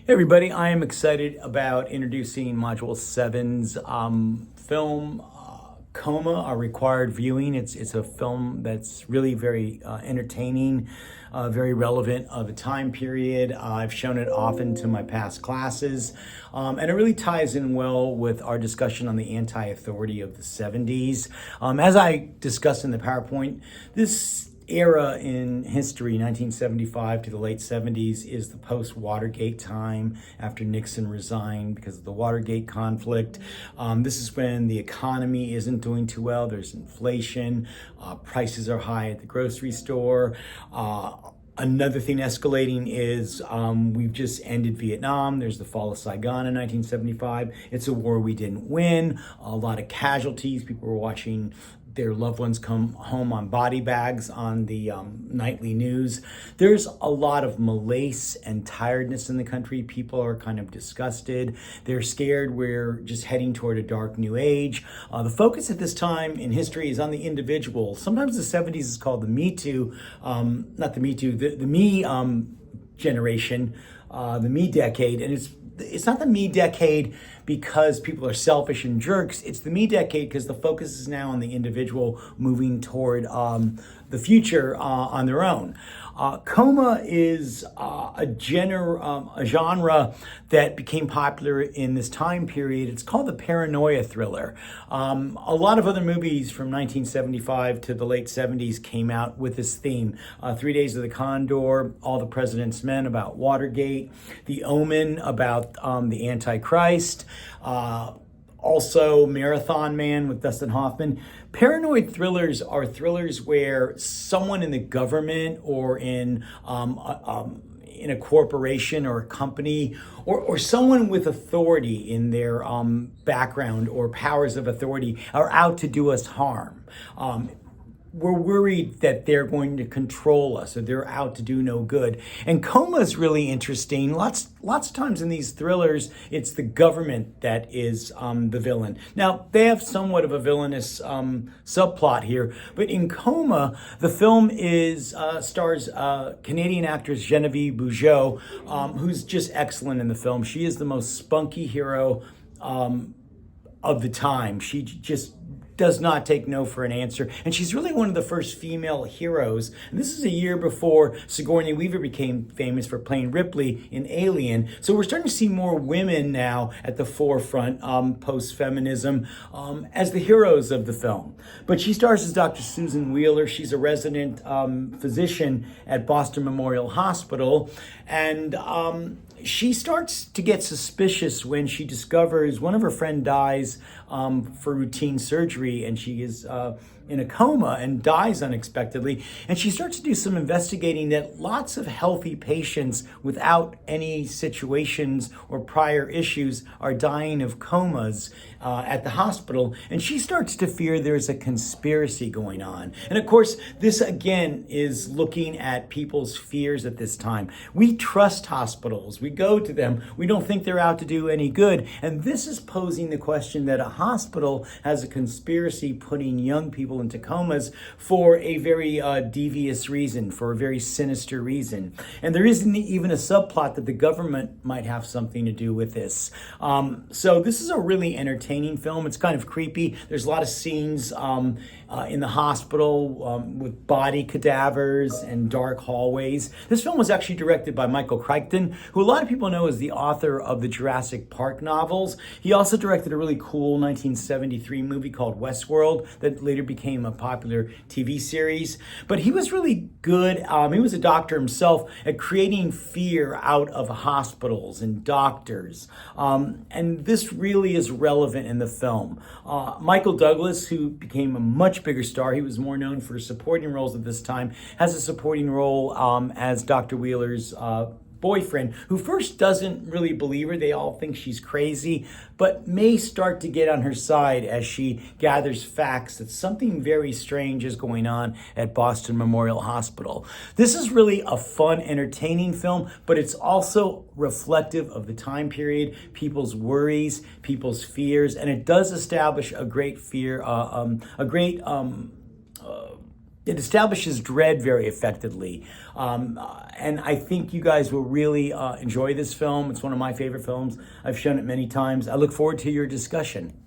Hey everybody, I am excited about introducing Module 7's film, Coma, a required viewing. It's a film that's really very entertaining, very relevant of a time period. I've shown it often to my past classes, and it really ties in well with our discussion on the anti-authority of the 70s. As I discussed in the PowerPoint, this era in history, 1975 to the late 70s, is the post-Watergate time after Nixon resigned because of the Watergate conflict. This is when the economy isn't doing too well. There's inflation, prices are high at the grocery store. Another thing escalating is we've just ended Vietnam. There's the fall of Saigon in 1975. It's a war we didn't win. A lot of casualties. People were watching their loved ones come home on body bags on the nightly news. There's a lot of malaise and tiredness in the country. People are kind of disgusted. They're scared we're just heading toward a dark new age. The focus at this time in history is on the individual. Sometimes the 70s is called the Me Too, not the Me Too, the Me generation, the Me decade, and it's not the me decade because people are selfish and jerks. It's the me decade because the focus is now on the individual moving toward the future on their own. Coma is a genre that became popular in this time period. It's called the paranoia thriller. A lot of other movies from 1975 to the late 70s came out with this theme. 3 Days of the Condor, All the President's Men about Watergate, The Omen about the Antichrist, also Marathon Man with Dustin Hoffman. Paranoid thrillers are thrillers where someone in the government or in a corporation or a company or someone with authority in their background or powers of authority are out to do us harm. We're worried that they're going to control us or they're out to do no good. And Coma is really interesting. Lots of times in these thrillers, it's the government that is the villain. Now, they have somewhat of a villainous subplot here, but in Coma, the film stars Canadian actress Genevieve Bujold, who's just excellent in the film. She is the most spunky hero of the time. She just does not take no for an answer. And she's really one of the first female heroes. And this is a year before Sigourney Weaver became famous for playing Ripley in Alien. So we're starting to see more women now at the forefront, post-feminism, as the heroes of the film. But she stars as Dr. Susan Wheeler. She's a resident physician at Boston Memorial Hospital. And she starts to get suspicious when she discovers one of her friends dies for routine surgery, and she is in a coma and dies unexpectedly. And she starts to do some investigating that lots of healthy patients without any situations or prior issues are dying of comas at the hospital. And she starts to fear there's a conspiracy going on. And of course, this again is looking at people's fears at this time. We trust hospitals. We go to them. We don't think they're out to do any good. And this is posing the question that a hospital has a conspiracy putting young people into comas for a very devious reason, for a very sinister reason. And there isn't even a subplot that the government might have something to do with this. So this is a really entertaining film. It's kind of creepy. There's a lot of scenes in the hospital with body cadavers and dark hallways. This film was actually directed by Michael Crichton, who a lot of people know as the author of the Jurassic Park novels. He also directed a really cool 1973 movie called Westworld that later became a popular TV series. But he was really good. He was a doctor himself at creating fear out of hospitals and doctors. And this really is relevant in the film. Michael Douglas, who became a much bigger star, he was more known for supporting roles at this time, has a supporting role as Dr. Wheeler's boyfriend, who first doesn't really believe her. They all think she's crazy, but may start to get on her side as she gathers facts that something very strange is going on at Boston Memorial Hospital. This is really a fun, entertaining film, but it's also reflective of the time period, people's worries, people's fears, and it does establish a great fear, It establishes dread very effectively. And I think you guys will really enjoy this film. It's one of my favorite films. I've shown it many times. I look forward to your discussion.